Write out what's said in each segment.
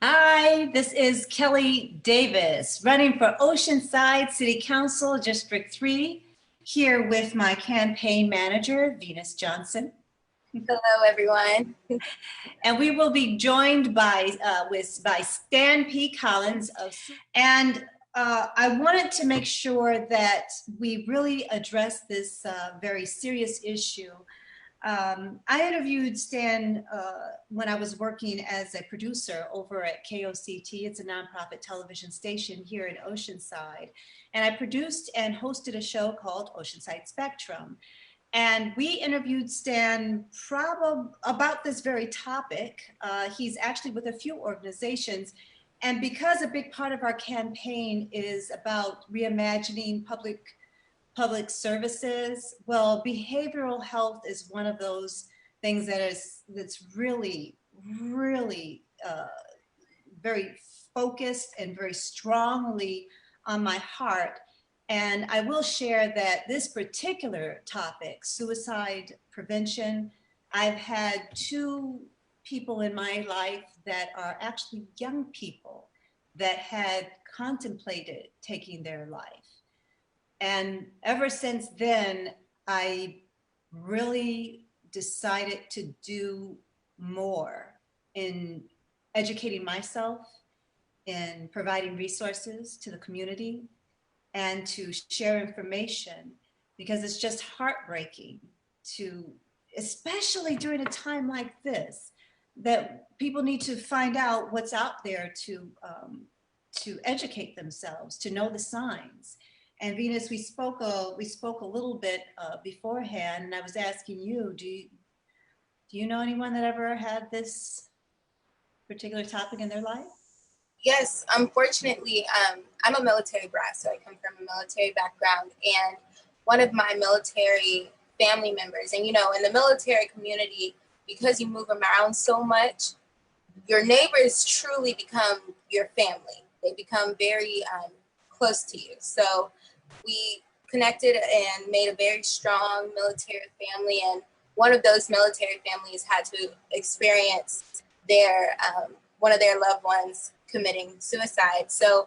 Hi, this is Kellie Davis, running for Oceanside City Council, District 3, here with my campaign manager, Venus Johnson. Hello, everyone. And we will be joined by Stan P. Collins. I wanted to make sure that we really address this very serious issue. I interviewed Stan when I was working as a producer over at KOCT. It's a nonprofit television station here in Oceanside. And I produced and hosted a show called Oceanside Spectrum. And we interviewed Stan probably about this very topic. He's actually with a few organizations. And because a big part of our campaign is about reimagining public services, well, behavioral health is one of those things that's really very focused and very strongly on my heart. And I will share that this particular topic, suicide prevention, I've had two people in my life that are actually young people that had contemplated taking their life. And ever since then, I really decided to do more in educating myself, in providing resources to the community, and to share information, because it's just heartbreaking to, especially during a time like this, that people need to find out what's out there to educate themselves, to know the signs. And Venus, we spoke a little bit beforehand, and I was asking you, do you know anyone that ever had this particular topic in their life? Yes, unfortunately, I'm a military brat, so I come from a military background. And one of my military family members, and in the military community, because you move around so much, your neighbors truly become your family. They become very close to you. So we connected and made a very strong military family. And one of those military families had to experience their one of their loved ones committing suicide. So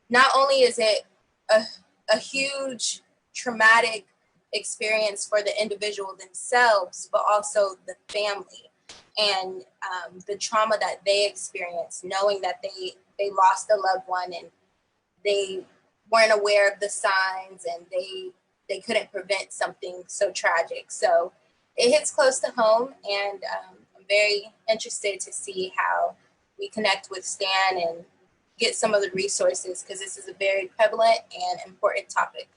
not only is it a huge traumatic experience for the individual themselves, but also the family and the trauma that they experience, knowing that they lost a loved one and they weren't aware of the signs and they couldn't prevent something so tragic. So it hits close to home, and I'm very interested to see how we connect with Stan and get some of the resources, because this is a very prevalent and important topic.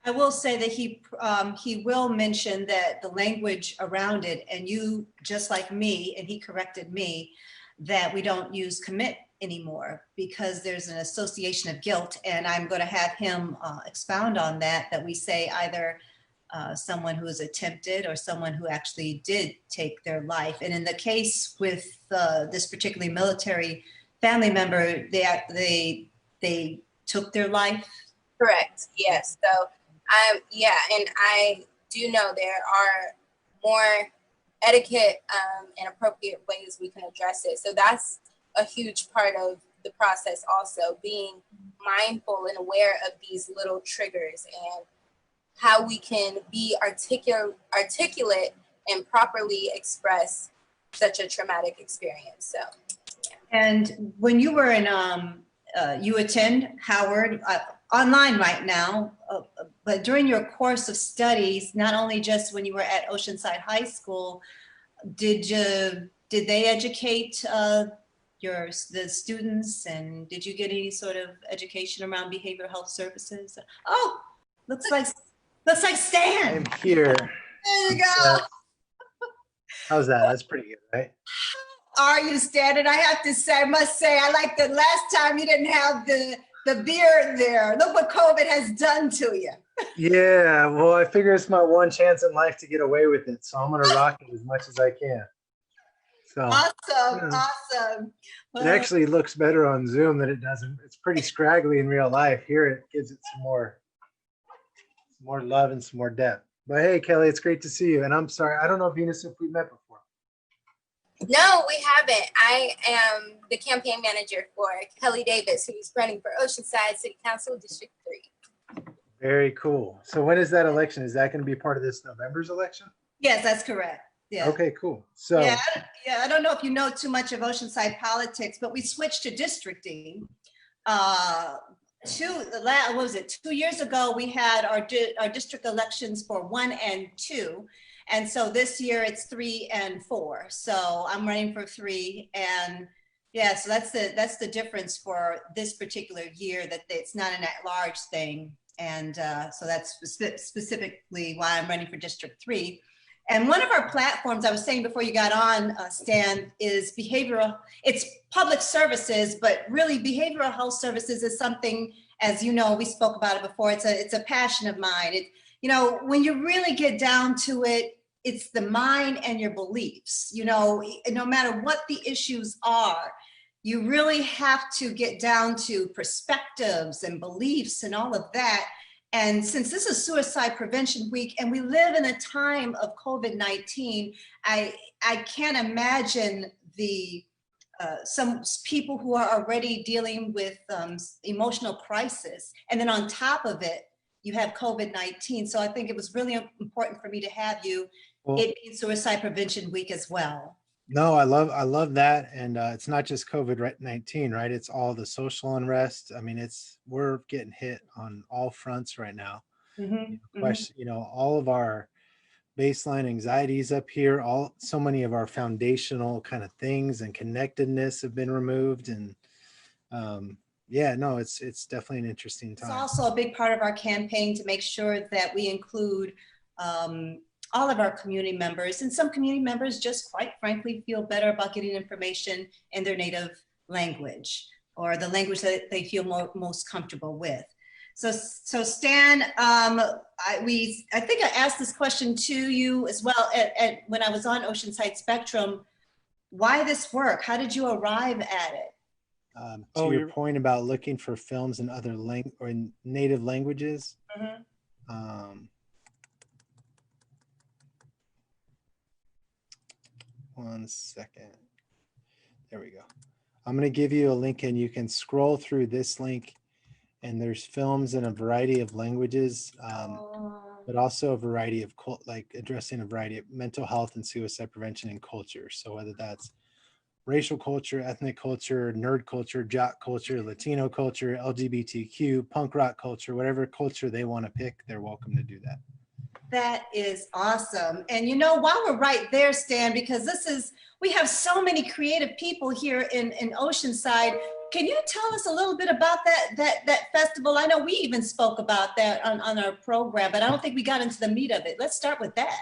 I will say that he will mention that the language around it, and you, just like me, and he corrected me, that we don't use commit anymore because there's an association of guilt. And I'm going to have him expound on that we say either someone who has attempted or someone who actually did take their life. And in the case with this particularly military family member, they took their life. Correct. Yes. So and I do know there are more etiquette and appropriate ways we can address it. So that's a huge part of the process, also being mindful and aware of these little triggers and how we can be articulate and properly express such a traumatic experience. So, yeah. And when you were in, you attend Howard online right now, but during your course of studies, not only just when you were at Oceanside High School, did they educate the students, and did you get any sort of education around behavioral health services? Oh, looks like Stan. I'm here. There you go. How's that? That's pretty good, right? Are you, Stan? And I must say, I like the last time you didn't have the beard there. Look what COVID has done to you. Yeah, well, I figure it's my one chance in life to get away with it, so I'm gonna rock it as much as I can. So Awesome. It actually looks better on Zoom than it does. It's pretty scraggly in real life. Here it gives it some more love and some more depth. But hey, Kelly, it's great to see you. And I'm sorry, I don't know, Venus, if we met before. No, we haven't. I am the campaign manager for Kellie Davis, who's running for Oceanside City Council District 3. Very cool. So when is that election? Is that going to be part of this November's election? Yes, that's correct. Yeah. Okay, cool. Yeah, So I don't know if you know too much of Oceanside politics, but we switched to districting. What was it? 2 years ago, we had our district elections for 1 and 2. And so this year it's 3 and 4. So I'm running for 3. And yeah, so that's the difference for this particular year, that it's not an at-large thing. And so that's specifically why I'm running for District 3. And one of our platforms, I was saying before you got on, Stan, is it's public services, but really behavioral health services is something, as you know, we spoke about it before, it's a passion of mine. When you really get down to it, it's the mind and your beliefs. No matter what the issues are, you really have to get down to perspectives and beliefs and all of that. And since this is Suicide Prevention Week and we live in a time of COVID-19, I can't imagine some people who are already dealing with emotional crisis. And then on top of it, you have COVID-19. So I think it was really important for me to have you, it being Suicide Prevention Week as well. No, I love that. And it's not just COVID-19, right? It's all the social unrest. I mean, we're getting hit on all fronts right now. All of our baseline anxieties up here, so many of our foundational kind of things and connectedness have been removed. And it's definitely an interesting time. It's also a big part of our campaign to make sure that we include all of our community members, and some community members just quite frankly feel better about getting information in their native language, or the language that they feel most comfortable with. So Stan, I think I asked this question to you as well when I was on Oceanside Spectrum. Why this work? How did you arrive at it? To your point about looking for films in other or in native languages. One second. There we go. I'm going to give you a link and you can scroll through this link, and there's films in a variety of languages, but also a variety of addressing a variety of mental health and suicide prevention and culture. So whether that's racial culture, ethnic culture, nerd culture, jock culture, Latino culture, LGBTQ, punk rock culture, whatever culture they want to pick, they're welcome to do that. That is awesome. And while we're right there, Stan, because we have so many creative people here in Oceanside, can you tell us a little bit about that festival? I know we even spoke about that on our program, but I don't think we got into the meat of it. Let's start with that.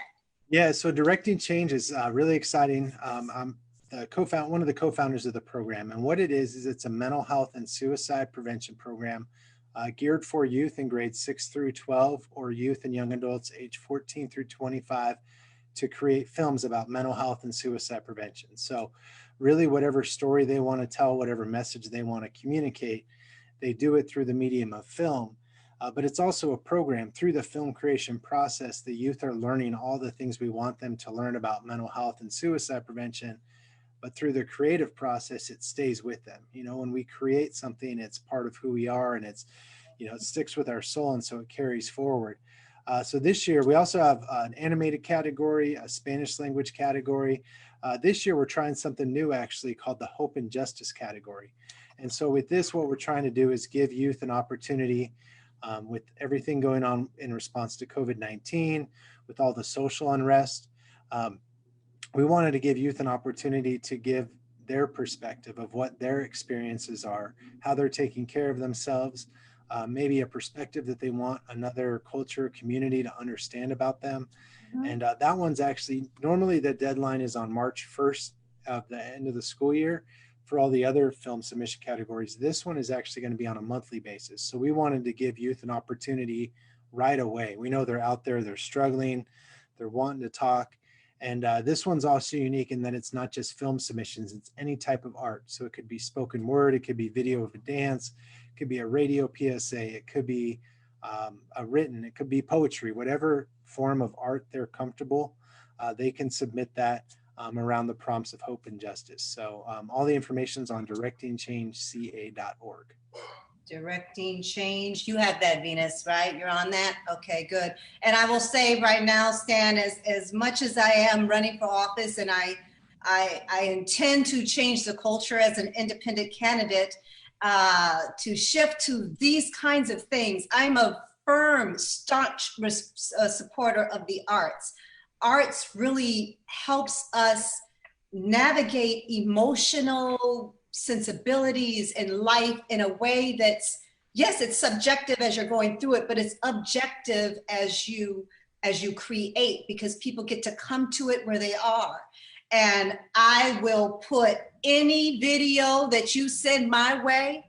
Yeah, so Directing Change is really exciting. I'm one of the co-founders of the program, and what it is it's a mental health and suicide prevention program geared for youth in grades 6 through 12, or youth and young adults age 14 through 25, to create films about mental health and suicide prevention. So really whatever story they want to tell, whatever message they want to communicate, they do it through the medium of film. But it's also a program. Through the film creation process, the youth are learning all the things we want them to learn about mental health and suicide prevention. But through the creative process, it stays with them. When we create something, it's part of who we are, and it sticks with our soul, and so it carries forward. So this year, we also have an animated category, a Spanish language category. This year, we're trying something new, actually, called the Hope and Justice category. And so with this, what we're trying to do is give youth an opportunity with everything going on in response to COVID-19, with all the social unrest. We wanted to give youth an opportunity to give their perspective of what their experiences are, how they're taking care of themselves, maybe a perspective that they want another culture, community to understand about them. And that one's actually, normally the deadline is on March 1st of the end of the school year for all the other film submission categories. This one is actually going to be on a monthly basis. So we wanted to give youth an opportunity right away. We know they're out there, they're struggling, they're wanting to talk. And this one's also unique in that it's not just film submissions, it's any type of art. So it could be spoken word, it could be video of a dance, it could be a radio PSA, it could be a written, it could be poetry, whatever form of art they're comfortable, they can submit that. around the prompts of hope and justice. So all the information is on directingchangeca.org. Directing change. You have that, Venus, right? You're on that? Okay, good. And I will say right now, Stan, as much as I am running for office and I intend to change the culture as an independent candidate, to shift to these kinds of things, I'm a firm, staunch supporter of the arts. Arts really helps us navigate emotional sensibilities in life in a way that's, yes, it's subjective as you're going through it, but it's objective as you create, because people get to come to it where they are. And I will put any video that you send my way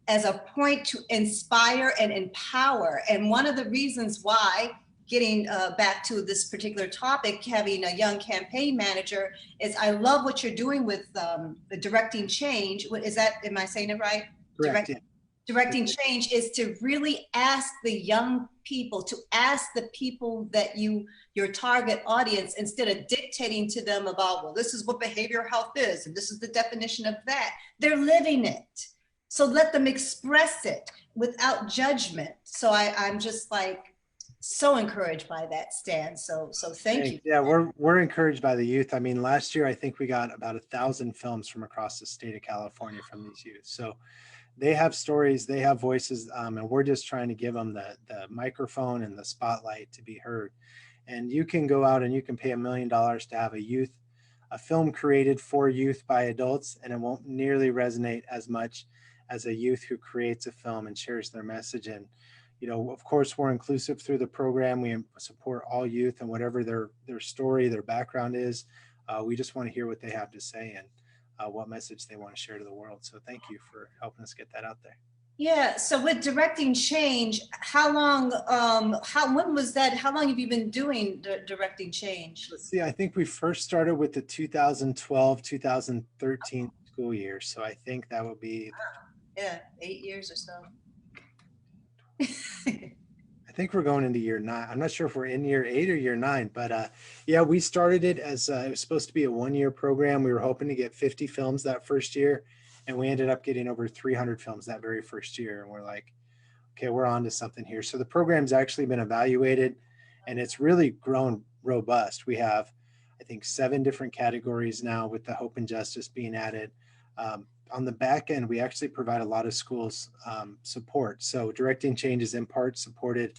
as a point to inspire and empower. And one of the reasons why, getting back to this particular topic, having a young campaign manager, is I love what you're doing with the directing change. What is that? Am I saying it right? Correct. Directing change is to really ask the young people, to ask the people that your target audience, instead of dictating to them about, well, this is what behavioral health is, and this is the definition of that. They're living it. So let them express it without judgment. So I'm just like, so encouraged by that, Stan. So thank you. Yeah, we're encouraged by the youth. I mean, last year I think we got about 1,000 films from across the state of California from these youth. So they have stories, they have voices, and we're just trying to give them the microphone and the spotlight to be heard. And you can go out and you can pay $1 million to have a film created for youth by adults, and it won't nearly resonate as much as a youth who creates a film and shares their message. And you know, of course, we're inclusive through the program. We support all youth and whatever their story, their background is. We just want to hear what they have to say and what message they want to share to the world. So thank you for helping us get that out there. Yeah. So with directing change, how long? When was that? How long have you been doing directing change? Let's see. I think we first started with the 2012-2013 school year. So I think that would be 8 years or so. I think we're going into year 9. I'm not sure if we're in year 8 or year 9, but yeah, we started it as it was supposed to be a 1-year program. We were hoping to get 50 films that first year, and we ended up getting over 300 films that very first year. And we're like, okay, we're on to something here. So the program's actually been evaluated, and it's really grown robust. We have, I think, 7 different categories now, with the hope and justice being added. On the back end, we actually provide a lot of schools support. So Directing Change is in part supported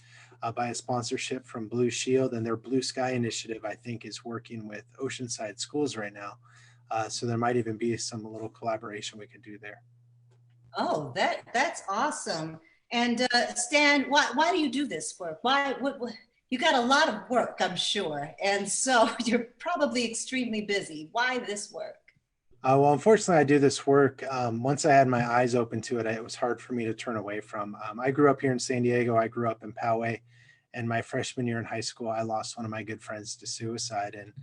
by a sponsorship from Blue Shield, and their Blue Sky initiative, I think, is working with Oceanside schools right now. So there might even be some little collaboration we could do there. Oh, that's awesome. And Stan, why do you do this work? What you got a lot of work, I'm sure. And so you're probably extremely busy. Why this work? Well, unfortunately, I do this work. Once I had my eyes open to it, it was hard for me to turn away from. I grew up here in San Diego. I grew up in Poway. And my freshman year in high school, I lost one of my good friends to suicide. And,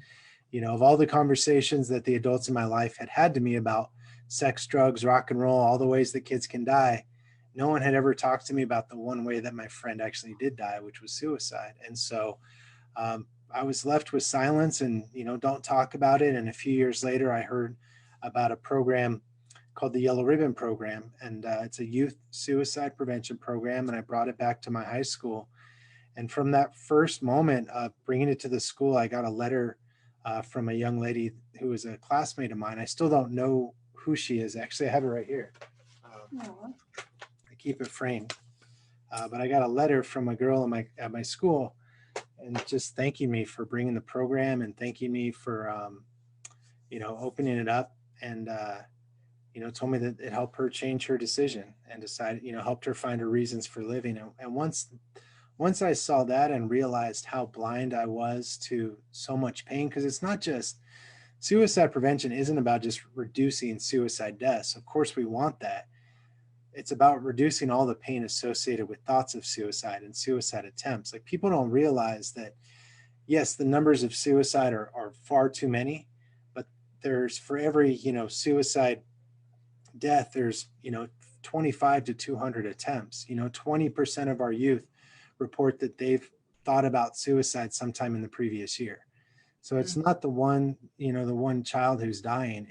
you know, of all the conversations that the adults in my life had to me about sex, drugs, rock and roll, all the ways that kids can die, no one had ever talked to me about the one way that my friend actually did die, which was suicide. And so I was left with silence and, you know, don't talk about it. And a few years later, I heard about a program called the Yellow Ribbon Program. And it's a youth suicide prevention program. And I brought it back to my high school. And from that first moment of bringing it to the school, I got a letter from a young lady who was a classmate of mine. I still don't know who she is. Actually, I have it right here. I keep it framed. But I got a letter from a girl at my school, and just thanking me for bringing the program and thanking me for, you know, opening it up, and, you know, told me that it helped her change her decision and decided, you know, helped her find her reasons for living. And once I saw that and realized how blind I was to so much pain, because it's not just suicide prevention isn't about just reducing suicide deaths. Of course, we want that. It's about reducing all the pain associated with thoughts of suicide and suicide attempts. Like, people don't realize that, yes, the numbers of suicide are far too many, but there's, for every, you know, suicide death, there's, you know, 25 to 200 attempts. You know, 20% of our youth report that they've thought about suicide sometime in the previous year. So it's not the one, the one child who's dying.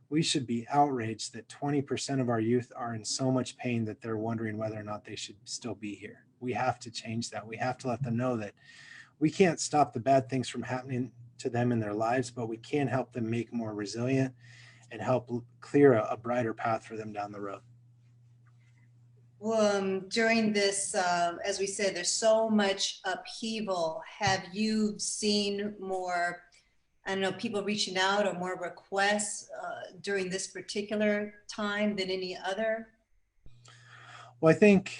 We should be outraged that 20% of our youth are in so much pain that they're wondering whether or not they should still be here. We have to change that. We have to let them know that we can't stop the bad things from happening to them in their lives, but we can help them make more resilient and help clear a brighter path for them down the road. Well, during this, as we said, there's so much upheaval. Have you seen more, I don't know, people reaching out or more requests during this particular time than any other? Well, I think,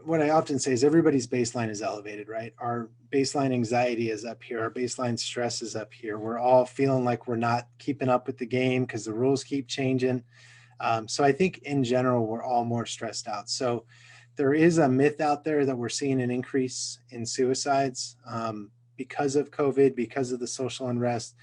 what I often say is everybody's baseline is elevated, right? Our baseline anxiety is up here. Our baseline stress is up here. We're all feeling like we're not keeping up with the game because the rules keep changing. So I think in general, we're all more stressed out. So there is a myth out there that we're seeing an increase in suicides because of COVID, because of the social unrest.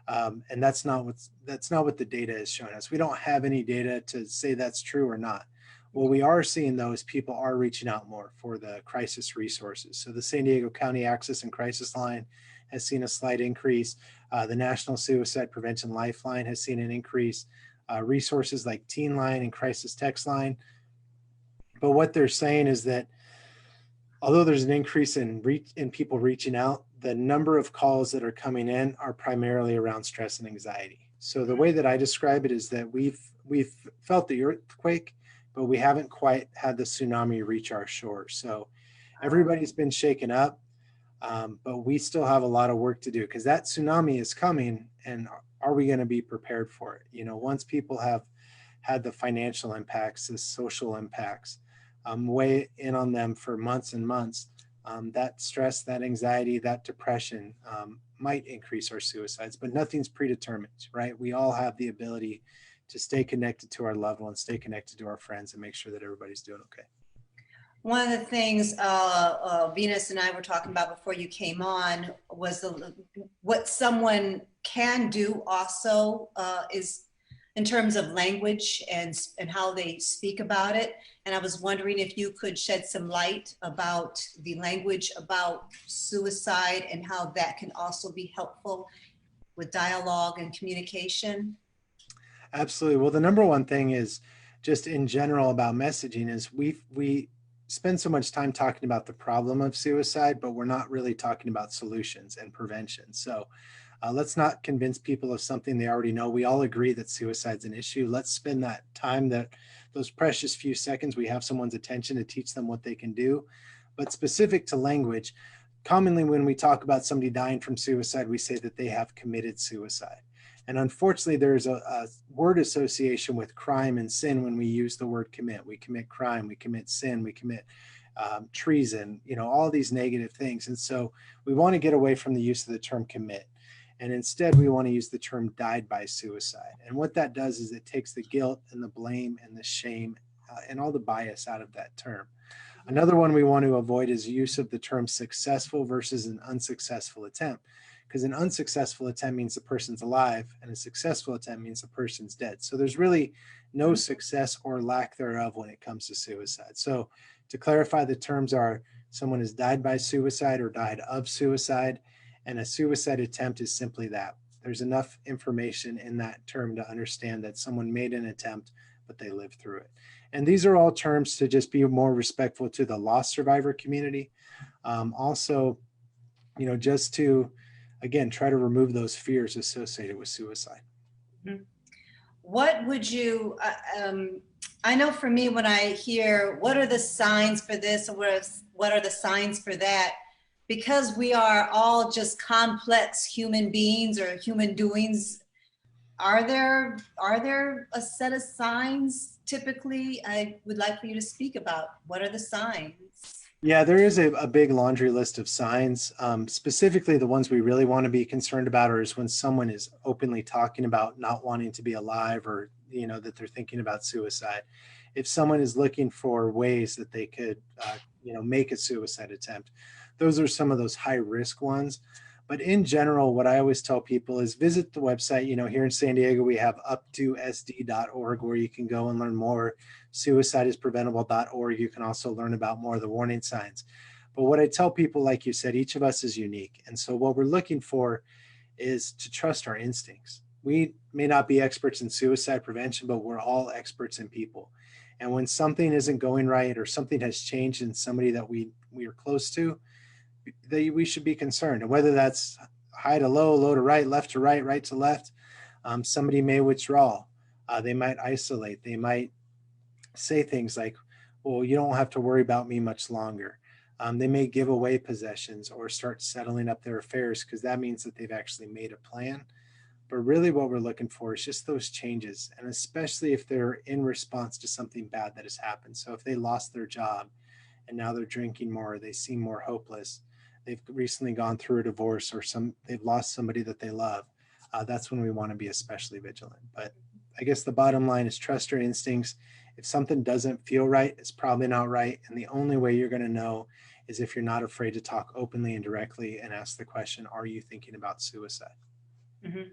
And that's not what the data is showing us. We don't have any data to say that's true or not. What we are seeing, though, is people are reaching out more for the crisis resources. So the San Diego County Access and Crisis Line has seen a slight increase. The National Suicide Prevention Lifeline has seen an increase. Resources like Teen Line and Crisis Text Line. But what they're saying is that although there's an increase in people reaching out, the number of calls that are coming in are primarily around stress and anxiety. So the way that I describe it is that we've felt the earthquake, but we haven't quite had the tsunami reach our shores. So everybody's been shaken up, but we still have a lot of work to do because that tsunami is coming, and are we going to be prepared for it? Once people have had the financial impacts, the social impacts, weigh in on them for months and months, that stress, that anxiety, that depression might increase our suicides, but nothing's predetermined, right? We all have the ability to stay connected to our loved ones, stay connected to our friends, and make sure that everybody's doing okay. One of the things Venus and I were talking about before you came on was what someone can do also is in terms of language and how they speak about it. And I was wondering if you could shed some light about the language about suicide and how that can also be helpful with dialogue and communication. Absolutely. Well, the number one thing is just in general about messaging is we spend so much time talking about the problem of suicide, but we're not really talking about solutions and prevention. So let's not convince people of something they already know. We all agree that suicide's an issue. Let's spend that time, those precious few seconds, we have someone's attention to teach them what they can do. But specific to language, commonly when we talk about somebody dying from suicide, we say that they have committed suicide. And unfortunately, there's a word association with crime and sin when we use the word commit. We commit crime, we commit sin, we commit treason, all these negative things. And so we want to get away from the use of the term commit. And instead, we want to use the term died by suicide. And what that does is it takes the guilt and the blame and the shame and all the bias out of that term. Another one we want to avoid is use of the term successful versus an unsuccessful attempt. Because an unsuccessful attempt means the person's alive, and a successful attempt means the person's dead. So there's really no success or lack thereof when it comes to suicide. So to clarify, the terms are someone has died by suicide or died of suicide, and a suicide attempt is simply that. There's enough information in that term to understand that someone made an attempt, but they lived through it. And these are all terms to just be more respectful to the lost survivor community. Also, just to, again, try to remove those fears associated with suicide. What would you, I know for me, when I hear, what are the signs for this, or what are the signs for that? Because we are all just complex human beings or human doings, are there a set of signs typically I would like for you to speak about? What are the signs? Yeah, there is a big laundry list of signs. Specifically, the ones we really want to be concerned about is when someone is openly talking about not wanting to be alive, or that they're thinking about suicide. If someone is looking for ways that they could make a suicide attempt, those are some of those high risk ones. But in general, what I always tell people is visit the website. Here in San Diego, we have uptosd.org where you can go and learn more. Suicideispreventable.org. You can also learn about more of the warning signs. But what I tell people, like you said, each of us is unique. And so what we're looking for is to trust our instincts. We may not be experts in suicide prevention, but we're all experts in people. And when something isn't going right or something has changed in somebody that we are close to, we should be concerned. And whether that's high to low, low to right, left to right, right to left, somebody may withdraw. They might isolate. They might say things like, well, you don't have to worry about me much longer. They may give away possessions or start settling up their affairs because that means that they've actually made a plan. But really what we're looking for is just those changes, and especially if they're in response to something bad that has happened. So if they lost their job and now they're drinking more, they seem more hopeless, they've recently gone through a divorce, or they've lost somebody that they love, that's when we want to be especially vigilant. But I guess the bottom line is trust your instincts. If something doesn't feel right, it's probably not right. And the only way you're going to know is if you're not afraid to talk openly and directly and ask the question, are you thinking about suicide? Mm-hmm.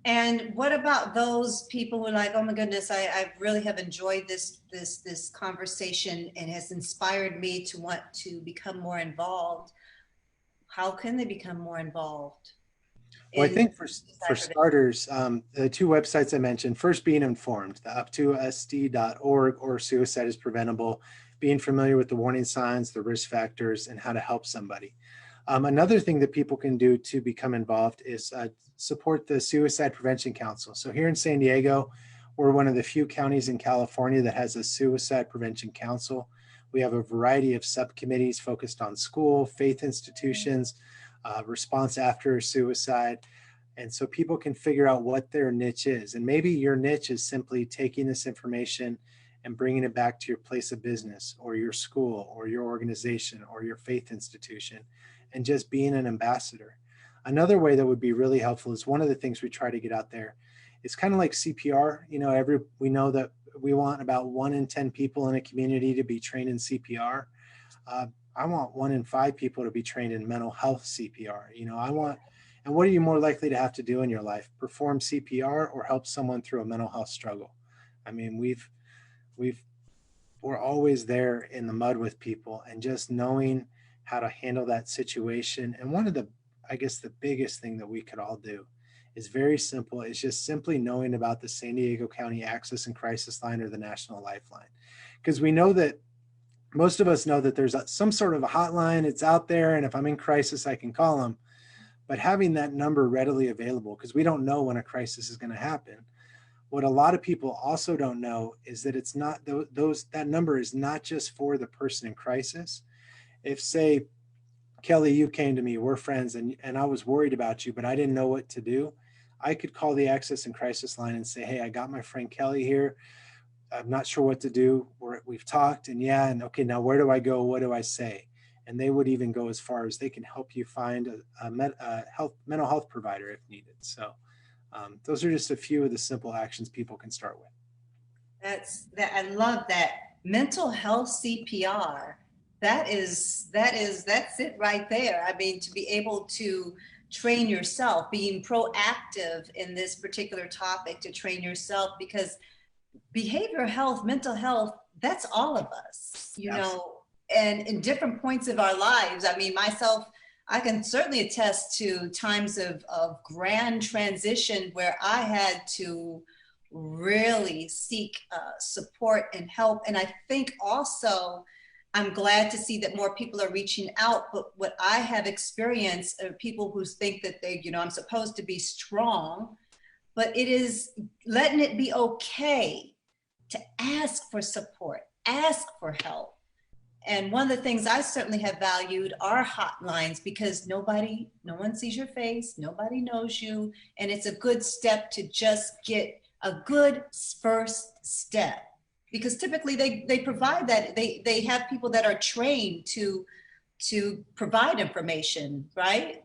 And what about those people who are like, oh my goodness, I really have enjoyed this conversation and has inspired me to want to become more involved. How can they become more involved? Well, I think for starters, the two websites I mentioned, first being informed, the up2sd.org or Suicide is Preventable, being familiar with the warning signs, the risk factors, and how to help somebody. Another thing that people can do to become involved is support the Suicide Prevention Council. So here in San Diego, we're one of the few counties in California that has a Suicide Prevention Council. We have a variety of subcommittees focused on school, faith institutions, response after suicide. And so people can figure out what their niche is. And maybe your niche is simply taking this information and bringing it back to your place of business or your school or your organization or your faith institution and just being an ambassador. Another way that would be really helpful is one of the things we try to get out there. It's kind of like CPR. You know, we know that we want about 1 in 10 people in a community to be trained in CPR. I want 1 in 5 people to be trained in mental health CPR. You know, and what are you more likely to have to do in your life? Perform CPR or help someone through a mental health struggle? I mean, we're always there in the mud with people, and just knowing how to handle that situation. And one of the, I guess the biggest thing that we could all do is very simple. It's just simply knowing about the San Diego County Access and Crisis Line or the National Lifeline. Because we know that most of us know that there's some sort of a hotline, it's out there, and if I'm in crisis, I can call them. But having that number readily available, because we don't know when a crisis is going to happen. What a lot of people also don't know is that it's not that number is not just for the person in crisis. If, say, Kelly, you came to me, we're friends, and I was worried about you, but I didn't know what to do, I could call the Access and Crisis Line and say, hey, I got my friend Kelly here. I'm not sure what to do. We've talked, and okay, now where do I go? What do I say? And they would even go as far as they can help you find a mental health provider if needed. So those are just a few of the simple actions people can start with. I love that. Mental health CPR. That's it right there. I mean, to be able to train yourself, being proactive in this particular topic, to train yourself, because behavioral health, mental health, that's all of us, you know, and in different points of our lives. I mean, myself, I can certainly attest to times of grand transition where I had to really seek support and help. And I think also, I'm glad to see that more people are reaching out, but what I have experienced are people who think that I'm supposed to be strong, but it is letting it be okay to ask for support, ask for help. And one of the things I certainly have valued are hotlines, because no one sees your face, nobody knows you. And it's a good step to just get a good first step, because typically they provide that. They have people that are trained to provide information, right?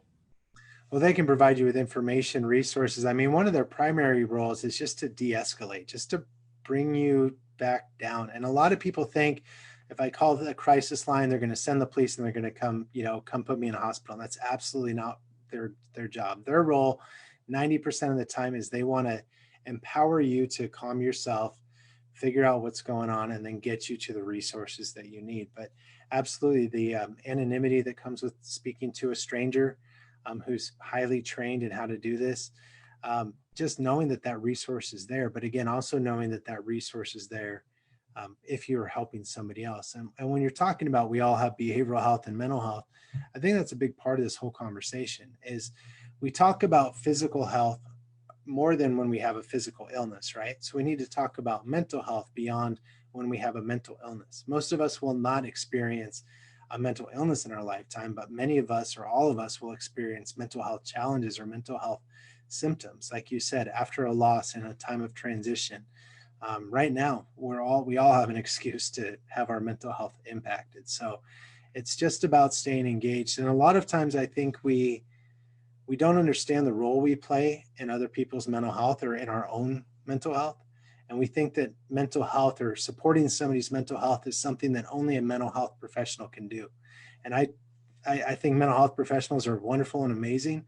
Well, they can provide you with information, resources. I mean, one of their primary roles is just to de-escalate, just to bring you back down. And a lot of people think if I call the crisis line, they're going to send the police and they're going to come put me in a hospital. And that's absolutely not their job. Their role 90% of the time is they want to empower you to calm yourself, figure out what's going on, and then get you to the resources that you need. But absolutely, the anonymity that comes with speaking to a stranger who's highly trained in how to do this, just knowing that that resource is there. But again, also knowing that that resource is there if you're helping somebody else. And when you're talking about we all have behavioral health and mental health, I think that's a big part of this whole conversation is we talk about physical health more than when we have a physical illness, right? So we need to talk about mental health beyond when we have a mental illness. Most of us will not experience a mental illness in our lifetime, but many of us or all of us will experience mental health challenges or mental health symptoms. Like you said, after a loss in a time of transition, right now, we all have an excuse to have our mental health impacted. So it's just about staying engaged. And a lot of times I think we don't understand the role we play in other people's mental health or in our own mental health. And we think that mental health or supporting somebody's mental health is something that only a mental health professional can do. And I think mental health professionals are wonderful and amazing,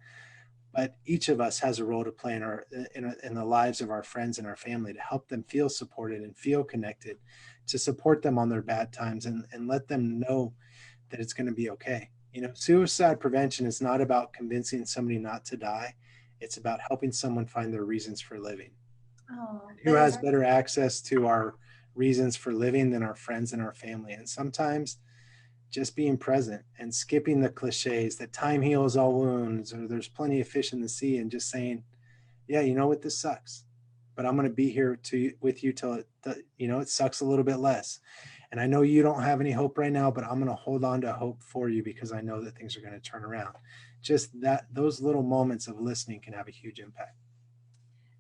but each of us has a role to play in the lives of our friends and our family to help them feel supported and feel connected, to support them on their bad times and let them know that it's going to be okay. You know, suicide prevention is not about convincing somebody not to die. It's about helping someone find their reasons for living. Oh, Who has better access to our reasons for living than our friends and our family? And sometimes just being present and skipping the cliches that time heals all wounds or there's plenty of fish in the sea, and just saying, yeah, you know what, this sucks, but I'm going to be here with you till it sucks a little bit less. And I know you don't have any hope right now, but I'm going to hold on to hope for you because I know that things are going to turn around. Just those little moments of listening can have a huge impact.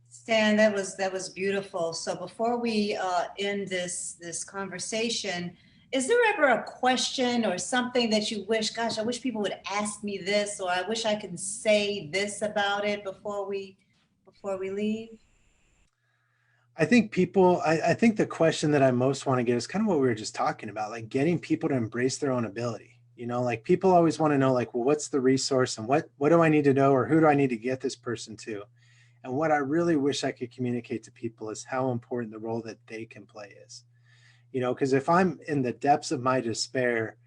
Stan, that was beautiful. So before we end this conversation, is there ever a question or something that you wish, gosh, I wish people would ask me this, or I wish I could say this about it before we leave? I think I think the question that I most want to get is kind of what we were just talking about, like getting people to embrace their own ability. You know, like people always want to know, like, well, what's the resource and what do I need to know, or who do I need to get this person to? And what I really wish I could communicate to people is how important the role that they can play is. You know, because if I'm in the depths of my despair,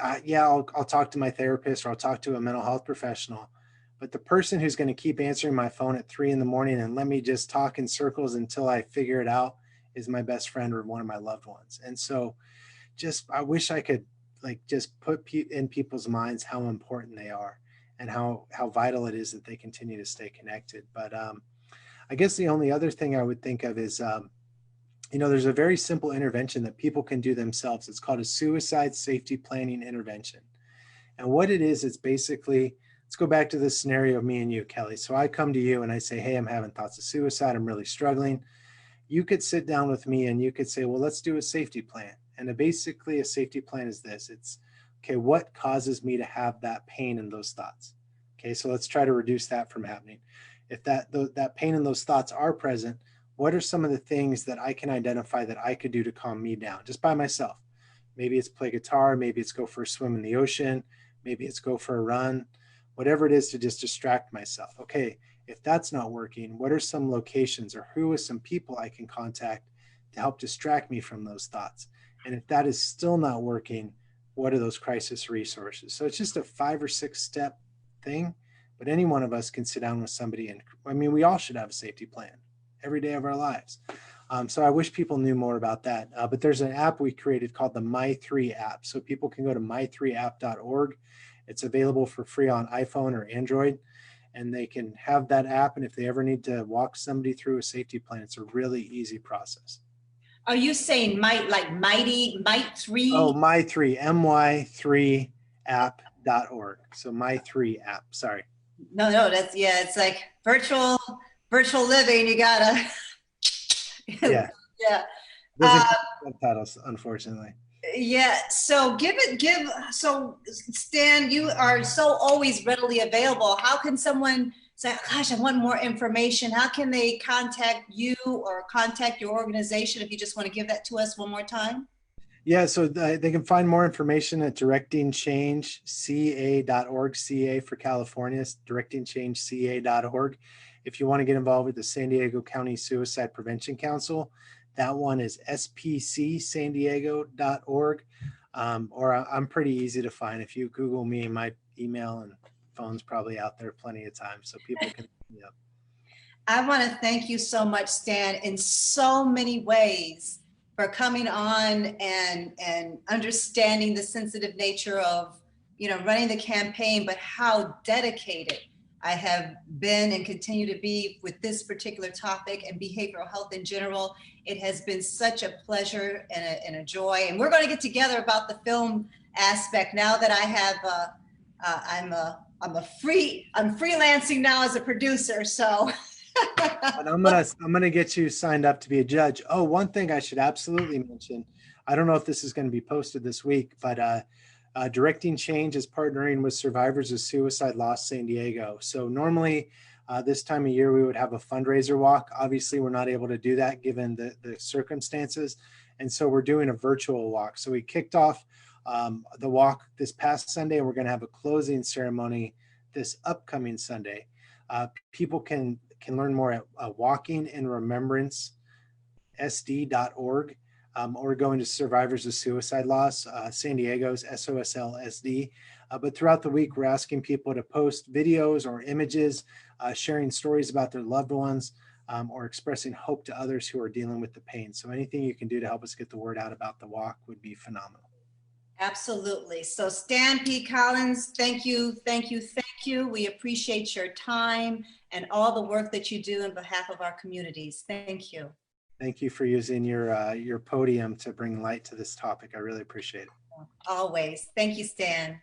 I'll talk to my therapist or I'll talk to a mental health professional. But the person who's going to keep answering my phone at 3 a.m. and let me just talk in circles until I figure it out is my best friend or one of my loved ones. And so I wish I could just put in people's minds how important they are and how vital it is that they continue to stay connected. But I guess the only other thing I would think of is, there's a very simple intervention that people can do themselves. It's called a suicide safety planning intervention. And what it is, it's basically, let's go back to this scenario of me and you, Kelly. So I come to you and I say, hey, I'm having thoughts of suicide. I'm really struggling. You could sit down with me and you could say, well, let's do a safety plan. And basically a safety plan is this. It's, okay, what causes me to have that pain and those thoughts? Okay, so let's try to reduce that from happening. If that pain and those thoughts are present, what are some of the things that I can identify that I could do to calm me down just by myself? Maybe it's play guitar, maybe it's go for a swim in the ocean, maybe it's go for a run, whatever it is to just distract myself. Okay, if that's not working, what are some locations or who are some people I can contact to help distract me from those thoughts? And if that is still not working, what are those crisis resources? So it's just a 5 or 6 step thing, but any one of us can sit down with somebody, and we all should have a safety plan every day of our lives. So I wish people knew more about that. But there's an app we created called the My3 app. So people can go to my3app.org. It's available for free on iPhone or Android, and they can have that app. And if they ever need to walk somebody through a safety plan, it's a really easy process. Are you saying might 3? Oh, My3, My3 app.org. So My3 app, sorry. No, it's like virtual living. You gotta. Yeah. Yeah. Doesn't come with subtitles, unfortunately. Yeah. So so Stan, you are so always readily available. How can someone say, gosh, I want more information? How can they contact you or contact your organization if you just want to give that to us one more time? Yeah, so they can find more information at directingchangeca.org, CA for California, directingchangeca.org. If you want to get involved with the San Diego County Suicide Prevention Council, That one is spcsandiego.org. Or I'm pretty easy to find. If you Google me, my email and phone's probably out there plenty of times, so people can, you know. I want to thank you so much, Stan, in so many ways for coming on and understanding the sensitive nature of, you know, running the campaign, but how dedicated I have been and continue to be with this particular topic and behavioral health in general. It has been such a pleasure and a joy. And we're going to get together about the film aspect now that I have, I'm freelancing now as a producer. So. And I'm gonna get you signed up to be a judge. Oh, one thing I should absolutely mention. I don't know if this is going to be posted this week, but Directing Change is partnering with Survivors of Suicide Lost San Diego. So normally this time of year we would have a fundraiser walk. Obviously, we're not able to do that given the circumstances, and so we're doing a virtual walk. So we kicked off the walk this past Sunday, and we're going to have a closing ceremony this upcoming Sunday. People can learn more at walkinginremembrancesd.org, or going to Survivors of Suicide Loss, San Diego's SOSLSD. But throughout the week, we're asking people to post videos or images, sharing stories about their loved ones, or expressing hope to others who are dealing with the pain. So anything you can do to help us get the word out about the walk would be phenomenal. Absolutely. So Stan P. Collins, thank you, thank you, thank you. We appreciate your time and all the work that you do on behalf of our communities. Thank you. Thank you for using your podium to bring light to this topic. I really appreciate it. Always. Thank you, Stan.